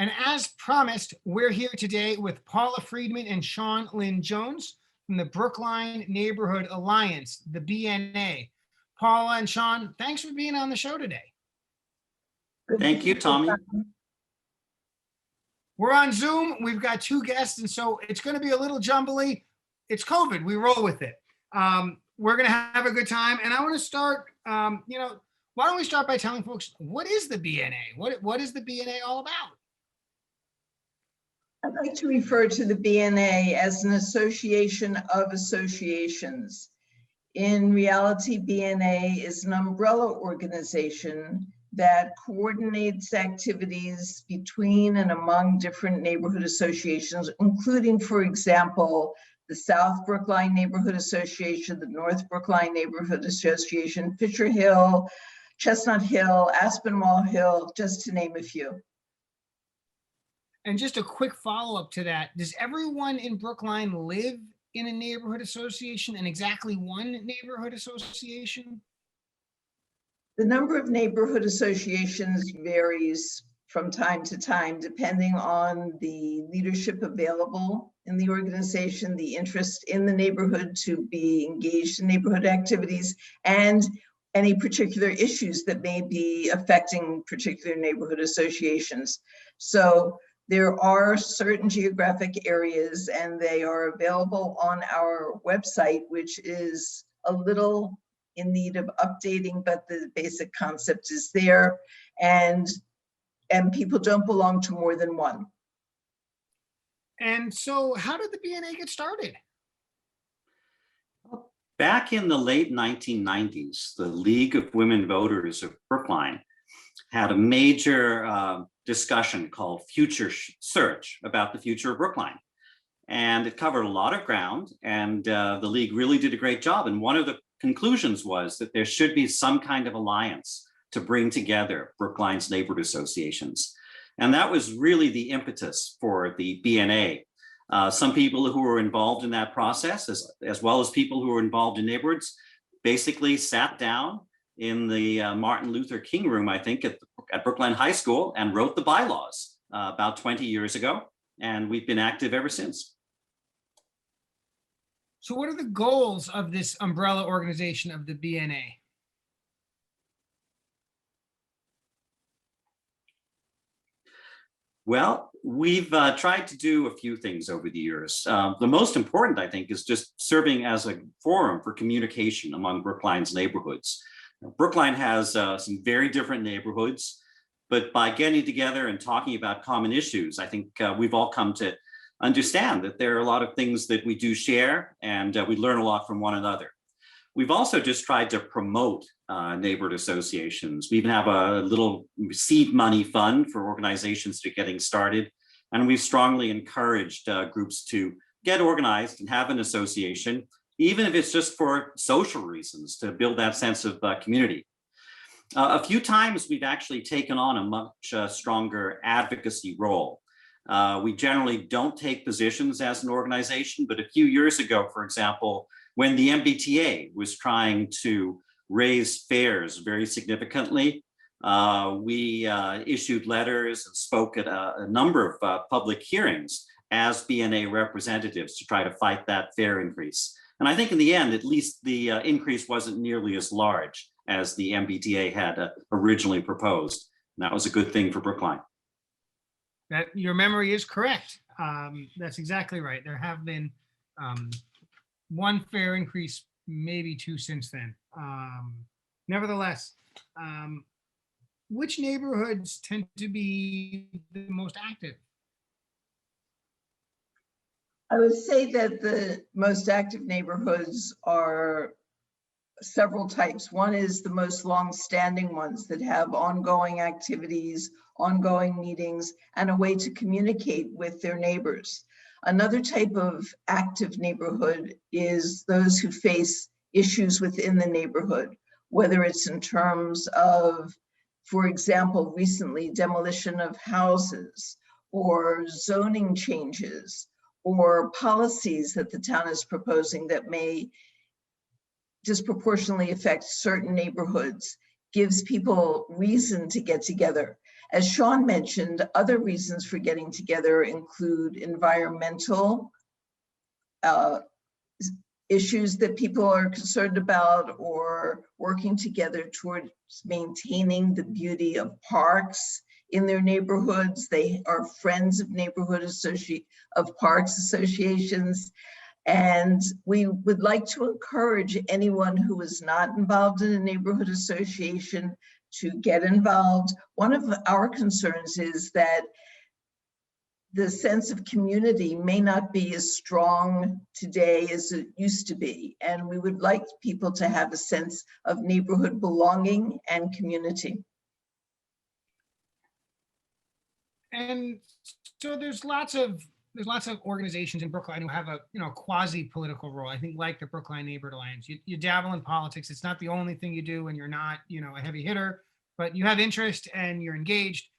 And as promised, we're here today with Paula Friedman and Lynn Jones from the Brookline Neighborhood Alliance, the BNA. Paula and Sean, thanks for being on the show today. Thank you, Tommy. We're on Zoom. We've got two guests, and so it's going to be a little jumbly. It's COVID. We roll with it. We're going to have a good time. And I want to start, why don't we start by telling folks, what is the BNA? What is the BNA all about? I'd like to refer to the BNA as an association of associations. In reality, BNA is an umbrella organization that coordinates activities between and among different neighborhood associations, including, for example, the South Brookline Neighborhood Association, the North Brookline Neighborhood Association, Fisher Hill, Chestnut Hill, Aspinwall Hill, just to name a few. And just a quick follow-up to that, does everyone in Brookline live in a neighborhood association and exactly one neighborhood association? The number of neighborhood associations varies from time to time, depending on the leadership available in the organization, the interest in the neighborhood to be engaged in neighborhood activities, and any particular issues that may be affecting particular neighborhood associations. So there are certain geographic areas, and they are available on our website, which is a little in need of updating, but the basic concept is there, and people don't belong to more than one. And so how did the BNA get started? Back in the late 1990s, the League of Women Voters of Brookline had a major discussion called Future Search about the future of Brookline. And it covered a lot of ground, and the League really did a great job. And one of the conclusions was that there should be some kind of alliance to bring together Brookline's neighborhood associations. And that was really the impetus for the BNA. Some people who were involved in that process, as well as people who were involved in neighborhoods, basically sat down in the Martin Luther King room, I think, at Brookline High School, and wrote the bylaws about 20 years ago. And we've been active ever since. So what are the goals of this umbrella organization of the BNA? Well, we've tried to do a few things over the years. The most important, I think, is just serving as a forum for communication among Brookline's neighborhoods. Brookline has some very different neighborhoods, but by getting together and talking about common issues, I think we've all come to understand that there are a lot of things that we do share, and we learn a lot from one another. We've also just tried to promote neighborhood associations. We even have a little seed money fund for organizations that are getting started. And we've strongly encouraged groups to get organized and have an association, even if it's just for social reasons, to build that sense of community. A few times we've actually taken on a much stronger advocacy role. We generally don't take positions as an organization, but a few years ago, for example, when the MBTA was trying to raise fares very significantly, we issued letters and spoke at a number of public hearings as BNA representatives to try to fight that fare increase. And I think in the end, at least the increase wasn't nearly as large as the MBTA had originally proposed. And that was a good thing for Brookline. That your memory is correct. That's exactly right. There have been one fare increase, maybe two since then. Nevertheless, which neighborhoods tend to be the most active? I would say that the most active neighborhoods are several types. One is the most long-standing ones that have ongoing activities, ongoing meetings, and a way to communicate with their neighbors. Another type of active neighborhood is those who face issues within the neighborhood, whether it's in terms of, for example, recently demolition of houses or zoning changes or policies that the town is proposing that may disproportionately affect certain neighborhoods, gives people reason to get together. As Sean mentioned, other reasons for getting together include environmental issues that people are concerned about, or working together towards maintaining the beauty of parks in their neighborhoods. They are friends of parks associations. And we would like to encourage anyone who is not involved in a neighborhood association to get involved. One of our concerns is that the sense of community may not be as strong today as it used to be. And we would like people to have a sense of neighborhood belonging and community. And so there's lots of organizations in Brookline who have a quasi-political role. I think, like the Brookline Neighborhood Alliance, you dabble in politics. It's not the only thing you do, and you're not a heavy hitter, but you have interest and you're engaged.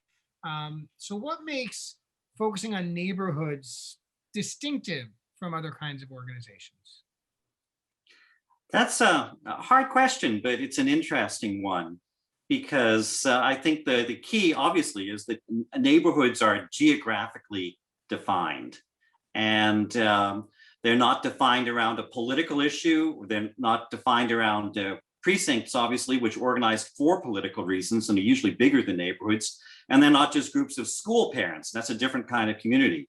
So what makes focusing on neighborhoods distinctive from other kinds of organizations? That's a hard question, but it's an interesting one, because I think the key, obviously, is that neighborhoods are geographically defined, and they're not defined around a political issue. They're not defined around precincts, obviously, which organized for political reasons and are usually bigger than neighborhoods. And they're not just groups of school parents. That's a different kind of community.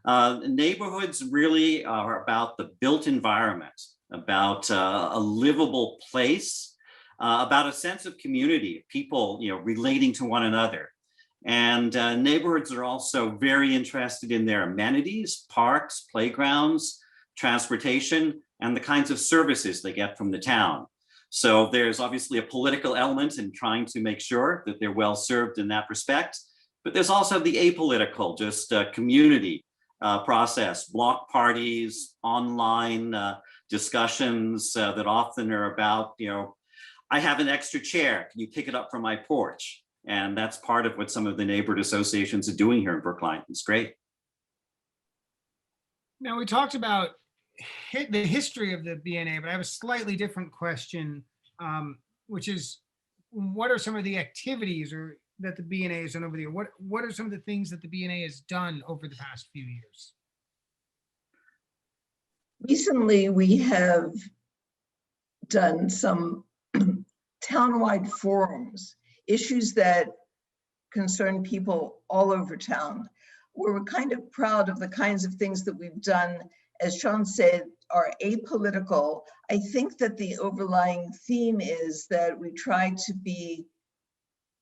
Neighborhoods really are about the built environment, about a livable place, about a sense of community, people relating to one another. And neighborhoods are also very interested in their amenities, parks, playgrounds, transportation, and the kinds of services they get from the town. So there's obviously a political element in trying to make sure that they're well served in that respect. But there's also the apolitical, just community process, block parties, online discussions that often are about, I have an extra chair, can you pick it up from my porch? And that's part of what some of the neighborhood associations are doing here in Brookline. It's great. Now, we talked about the history of the BNA, but I have a slightly different question, which is, what are some of the activities that the BNA has done over the year? What are some of the things that the BNA has done over the past few years? Recently, we have done some townwide forums, issues that concern people all over town. We're kind of proud of the kinds of things that we've done, as Sean said, are apolitical. I think that the overlying theme is that we try to be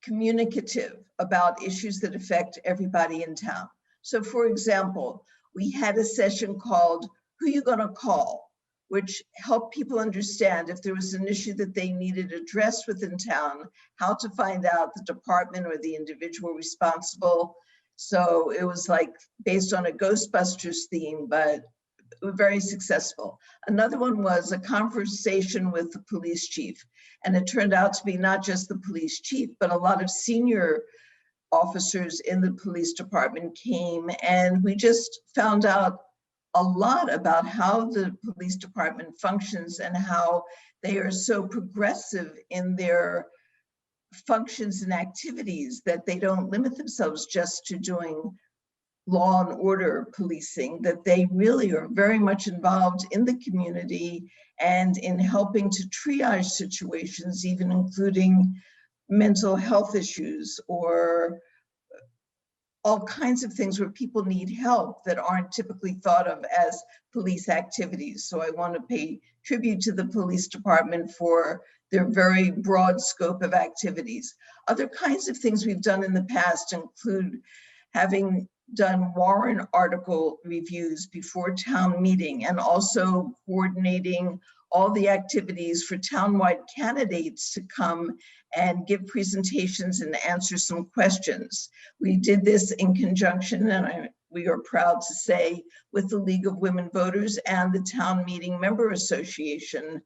communicative about issues that affect everybody in town. So for example, we had a session called Who You Gonna Call?, which helped people understand if there was an issue that they needed addressed within town, how to find out the department or the individual responsible. So it was like based on a Ghostbusters theme, but very successful. Another one was a conversation with the police chief. And it turned out to be not just the police chief, but a lot of senior officers in the police department came, and we just found out a lot about how the police department functions and how they are so progressive in their functions and activities that they don't limit themselves just to doing law and order policing, that they really are very much involved in the community and in helping to triage situations, even including mental health issues or all kinds of things where people need help that aren't typically thought of as police activities. So I want to pay tribute to the police department for their very broad scope of activities. Other kinds of things we've done in the past include having done warrant article reviews before town meeting, and also coordinating all the activities for townwide candidates to come and give presentations and answer some questions. We did this in conjunction, and we are proud to say, with the League of Women Voters and the Town Meeting Member Association.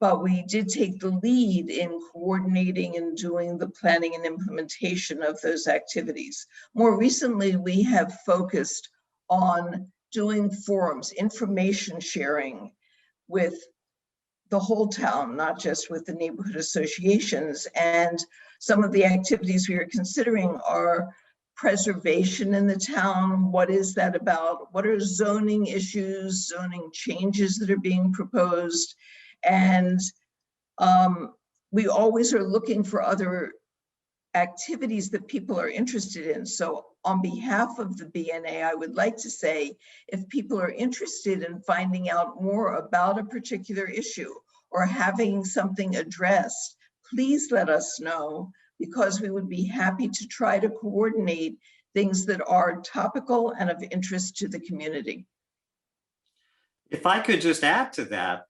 But we did take the lead in coordinating and doing the planning and implementation of those activities. More recently, we have focused on doing forums, information sharing with the whole town, not just with the neighborhood associations. And some of the activities we are considering are preservation in the town. What is that about? What are zoning issues, zoning changes that are being proposed? And we always are looking for other activities that people are interested in. So on behalf of the BNA, I would like to say, if people are interested in finding out more about a particular issue or having something addressed, please let us know, because we would be happy to try to coordinate things that are topical and of interest to the community. If I could just add to that,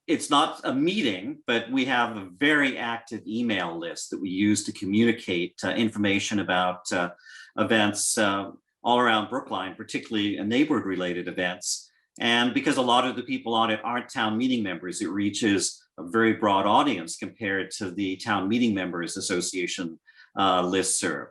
it's not a meeting, but we have a very active email list that we use to communicate information about events all around Brookline, particularly neighborhood-related events. And because a lot of the people on it aren't town meeting members, it reaches a very broad audience compared to the Town Meeting Members Association listserv.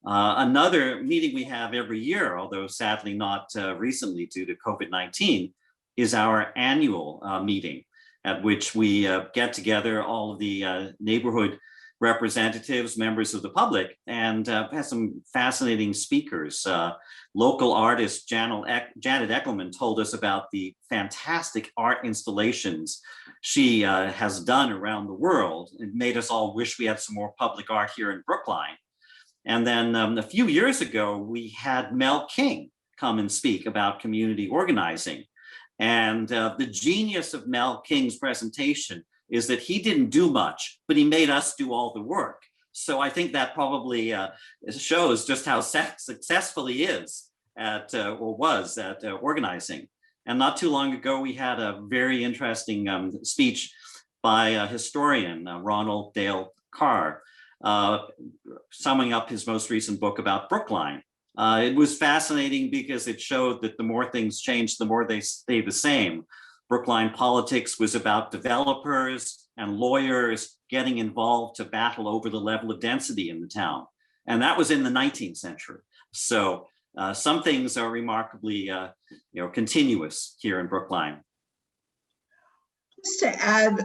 Another meeting we have every year, although sadly not recently due to COVID-19, is our annual meeting, at which we get together all of the neighborhood representatives, members of the public, and have some fascinating speakers. Local artist Janet Eckelman told us about the fantastic art installations she has done around the world. It made us all wish we had some more public art here in Brookline. And then a few years ago, we had Mel King come and speak about community organizing. And the genius of Mel King's presentation is that he didn't do much, but he made us do all the work. So I think that probably shows just how successful he is at, or was at organizing. And not too long ago, we had a very interesting speech by a historian, Ronald Dale Carr, summing up his most recent book about Brookline. It was fascinating because it showed that the more things change, the more they stay the same. Brookline politics was about developers and lawyers getting involved to battle over the level of density in the town. And that was in the 19th century. So some things are remarkably continuous here in Brookline. Just to add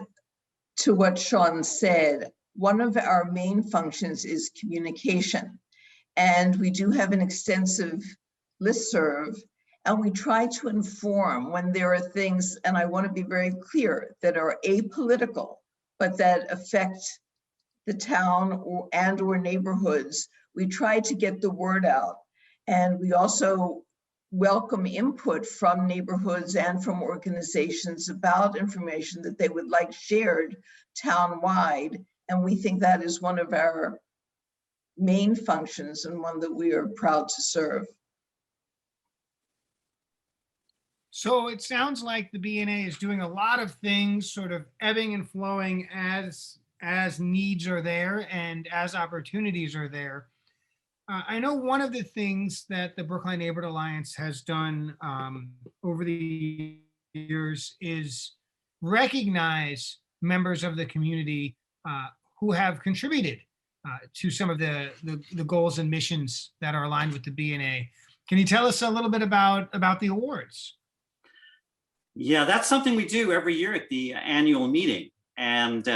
to what Sean said, one of our main functions is communication. And we do have an extensive listserv, and we try to inform when there are things, and I want to be very clear, that are apolitical, but that affect the town or neighborhoods. We try to get the word out. And we also welcome input from neighborhoods and from organizations about information that they would like shared town-wide. And we think that is one of our main functions and one that we are proud to serve. So it sounds like the BNA is doing a lot of things, sort of ebbing and flowing as needs are there and as opportunities are there. I know one of the things that the Brookline Neighborhood Alliance has done over the years is recognize members of the community who have contributed to some of the goals and missions that are aligned with the BNA. Can you tell us a little bit about the awards? Yeah, that's something we do every year at the annual meeting. And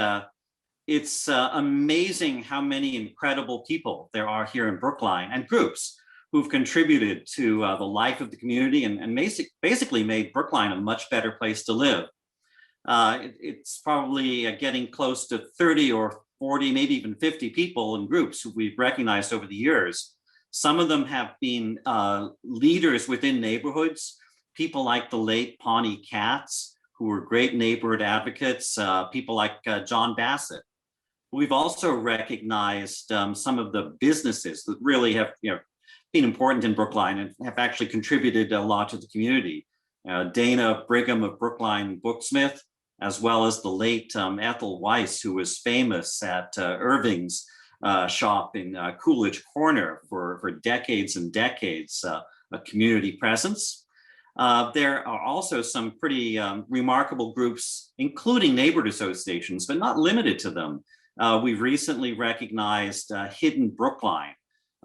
it's amazing how many incredible people there are here in Brookline and groups who've contributed to the life of the community and basically made Brookline a much better place to live. It's probably getting close to 30 or 40, maybe even 50 people and groups who we've recognized over the years. Some of them have been leaders within neighborhoods, people like the late Pawnee Katz, who were great neighborhood advocates, people like John Bassett. We've also recognized some of the businesses that really have been important in Brookline and have actually contributed a lot to the community. Dana Brigham of Brookline Booksmith, as well as the late Ethel Weiss, who was famous at Irving's shop in Coolidge Corner for decades and decades, a community presence. There are also some pretty remarkable groups, including neighborhood associations, but not limited to them. We've recently recognized Hidden Brookline,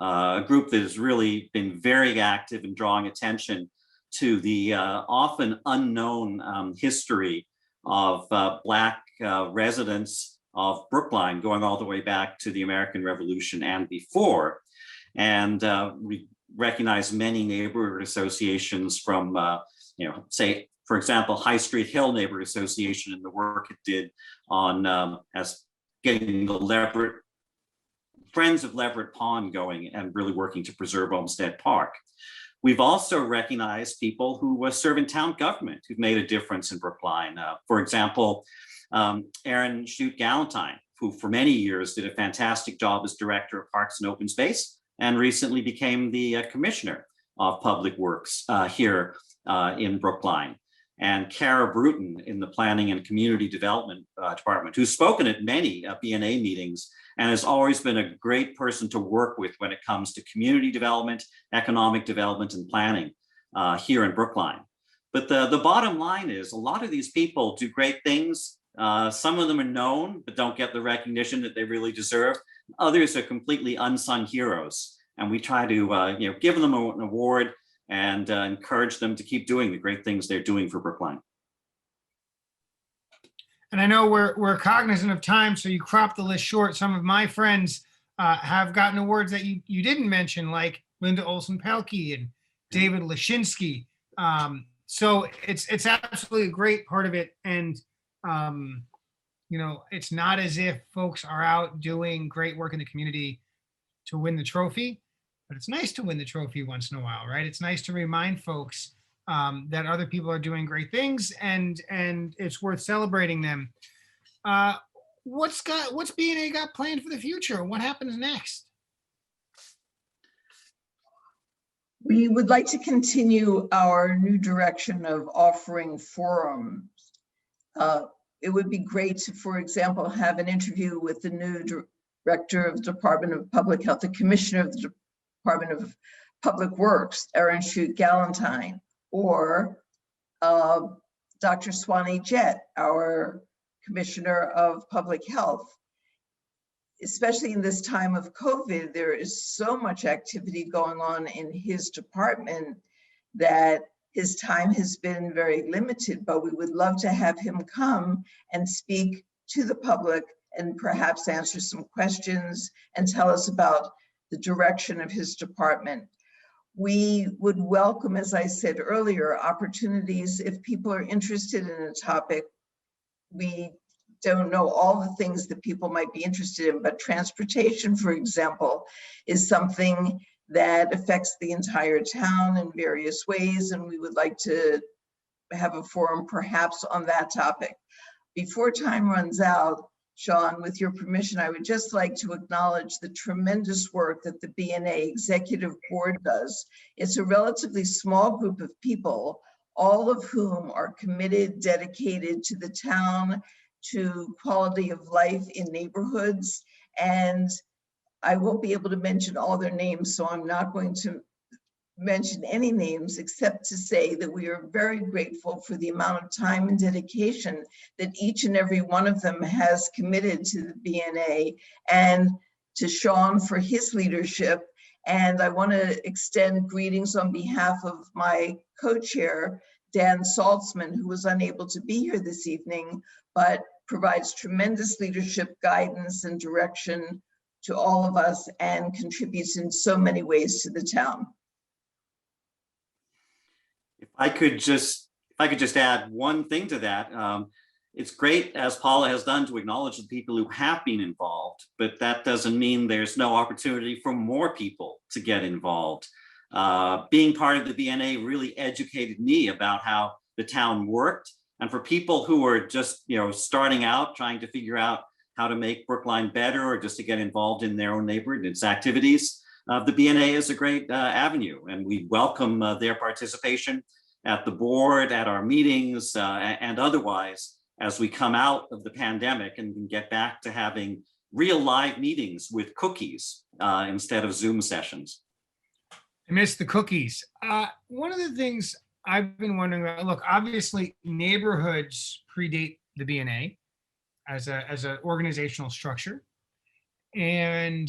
a group that has really been very active in drawing attention to the often unknown history of Black residents of Brookline, going all the way back to the American Revolution and before. And we recognize many neighborhood associations from, say, for example, High Street Hill Neighborhood Association and the work it did on as getting the Friends of Leverett Pond going and really working to preserve Olmsted Park. We've also recognized people who serve in town government who've made a difference in Brookline. For example, Aaron Shute Galentine, who for many years did a fantastic job as Director of Parks and Open Space and recently became the Commissioner of Public Works here in Brookline. And Kara Bruton in the Planning and Community Development Department, who's spoken at many BNA meetings and has always been a great person to work with when it comes to community development, economic development, and planning here in Brookline. But the bottom line is a lot of these people do great things. Some of them are known, but don't get the recognition that they really deserve. Others are completely unsung heroes. And we try to give them an award and encourage them to keep doing the great things they're doing for Brookline. And I know we're cognizant of time, so you cropped the list short. Some of my friends have gotten awards that you didn't mention, like Linda Olson-Pelkey and David Lashinsky. So it's absolutely a great part of it. And, it's not as if folks are out doing great work in the community to win the trophy, but it's nice to win the trophy once in a while, right? It's nice to remind folks that other people are doing great things and it's worth celebrating them. What's BNA got planned for the future? What happens next? We would like to continue our new direction of offering forums. It would be great to, for example, have an interview with the new Director of the Department of Public Health, the Commissioner of the Department of Public Works, Aaron Shute Galentine, or Dr. Swanee Jett, our Commissioner of Public Health. Especially in this time of COVID, there is so much activity going on in his department that his time has been very limited, but we would love to have him come and speak to the public and perhaps answer some questions and tell us about the direction of his department. We would welcome, as I said earlier, opportunities if people are interested in a topic. We don't know all the things that people might be interested in, but transportation, for example, is something that affects the entire town in various ways, and we would like to have a forum perhaps on that topic. Before time runs out, Sean, with your permission, I would just like to acknowledge the tremendous work that the BNA Executive Board does. It's a relatively small group of people, all of whom are committed, dedicated to the town, to quality of life in neighborhoods. And I won't be able to mention all their names, so I'm not going to mention any names except to say that we are very grateful for the amount of time and dedication that each and every one of them has committed to the BNA, and to Sean for his leadership. And I want to extend greetings on behalf of my co-chair, Dan Saltzman, who was unable to be here this evening, but provides tremendous leadership, guidance, and direction to all of us and contributes in so many ways to the town. If I could just add one thing to that, it's great, as Paula has done, to acknowledge the people who have been involved, but that doesn't mean there's no opportunity for more people to get involved. Being part of the BNA really educated me about how the town worked, and for people who are just starting out, trying to figure out how to make Brookline better or just to get involved in their own neighborhood and its activities, the BNA is a great avenue, and we welcome their participation at the board, at our meetings, and otherwise, as we come out of the pandemic and can get back to having real live meetings with cookies instead of Zoom sessions. I miss the cookies. One of the things I've been wondering about, look, obviously neighborhoods predate the BNA as an organizational structure. And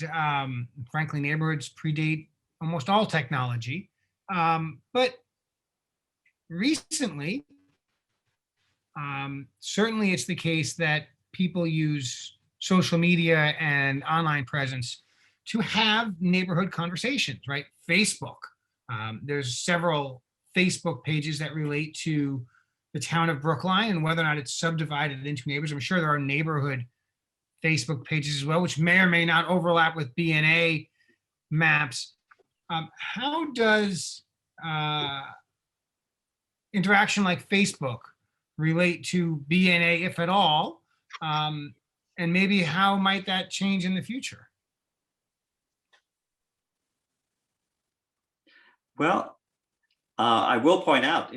frankly, neighborhoods predate almost all technology. But recently, certainly it's the case that people use social media and online presence to have neighborhood conversations, right? Facebook. There's several Facebook pages that relate to the town of Brookline and whether or not it's subdivided into neighbors. I'm sure there are neighborhood Facebook pages as well, which may or may not overlap with BNA maps. How does interaction like Facebook relate to BNA, if at all? And maybe how might that change in the future? Well, I will point out,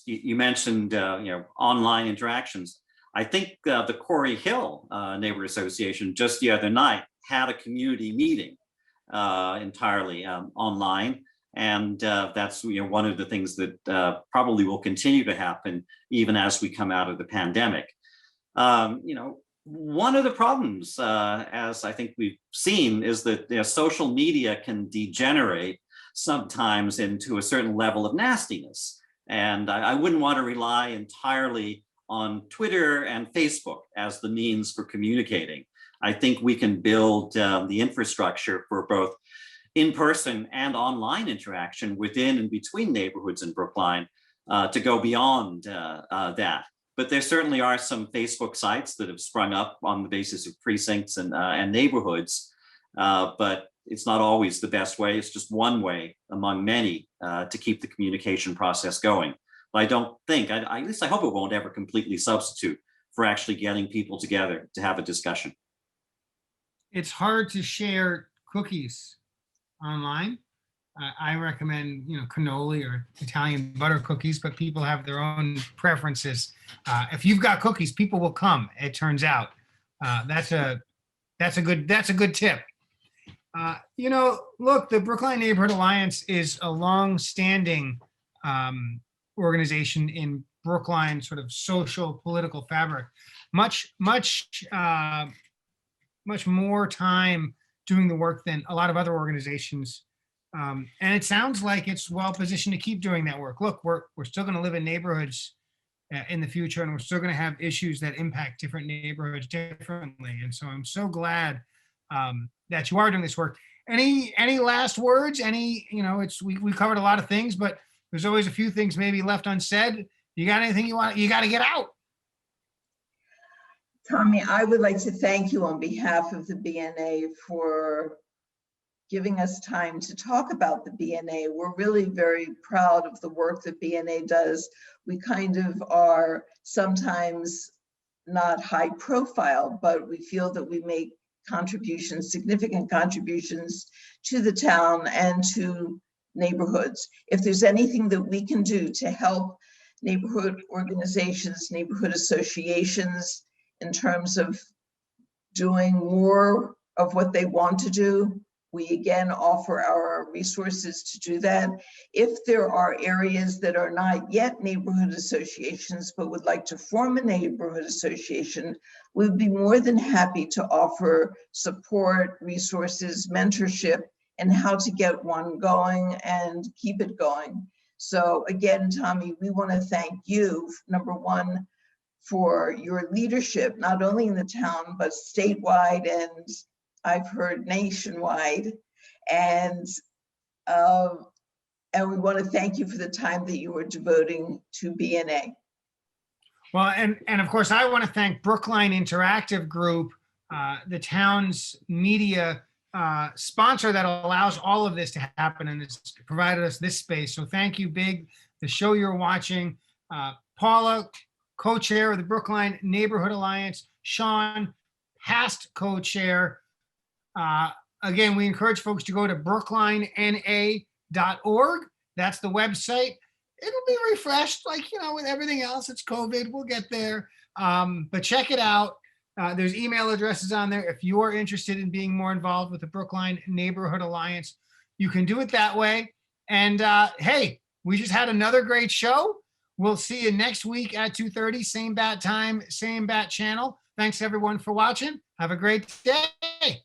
you mentioned online interactions. I think the Quarry Hill Neighborhood Association just the other night had a community meeting entirely online, and that's one of the things that probably will continue to happen even as we come out of the pandemic. One of the problems, as I think we've seen, is that social media can degenerate sometimes into a certain level of nastiness. And I wouldn't want to rely entirely on Twitter and Facebook as the means for communicating. I think we can build the infrastructure for both in-person and online interaction within and between neighborhoods in Brookline to go beyond that. But there certainly are some Facebook sites that have sprung up on the basis of precincts and neighborhoods. But it's not always the best way. It's just one way among many to keep the communication process going. But I don't think, at least I hope it won't ever completely substitute for actually getting people together to have a discussion. It's hard to share cookies online. I recommend, cannoli or Italian butter cookies, but people have their own preferences. If you've got cookies, people will come. It turns out that's a good tip. Look, the Brookline Neighborhood Alliance is a long-standing organization in Brookline sort of social political fabric. Much more time doing the work than a lot of other organizations. And it sounds like it's well positioned to keep doing that work. Look, we're still going to live in neighborhoods in the future, and we're still going to have issues that impact different neighborhoods differently. And so I'm so glad that you are doing this work. Any last words? We covered a lot of things, but there's always a few things maybe left unsaid. You got anything you got to get out? Tommy, I would like to thank you on behalf of the BNA for giving us time to talk about the BNA. We're really very proud of the work that BNA does. We kind of are sometimes not high profile, but we feel that we make significant contributions to the town and to neighborhoods. If there's anything that we can do to help neighborhood organizations, neighborhood associations, in terms of doing more of what they want to do, we again offer our resources to do that. If there are areas that are not yet neighborhood associations, but would like to form a neighborhood association, we would be more than happy to offer support, resources, mentorship, and how to get one going and keep it going. So again, Tommy, we want to thank you, number one, for your leadership, not only in the town, but statewide, and I've heard nationwide. And we want to thank you for the time that you are devoting to BNA. Well, and of course, I want to thank Brookline Interactive Group, the town's media sponsor that allows all of this to happen and has provided us this space. So thank you, Big. The show you're watching, Paula, co-chair of the Brookline Neighborhood Alliance, Sean, past co-chair. Again, we encourage folks to go to brooklinena.org. That's the website. It'll be refreshed, with everything else. It's COVID. We'll get there. But check it out. There's email addresses on there. If you are interested in being more involved with the Brookline Neighborhood Alliance, you can do it that way. And hey, we just had another great show. We'll see you next week at 2:30, same bat time, same bat channel. Thanks everyone for watching. Have a great day.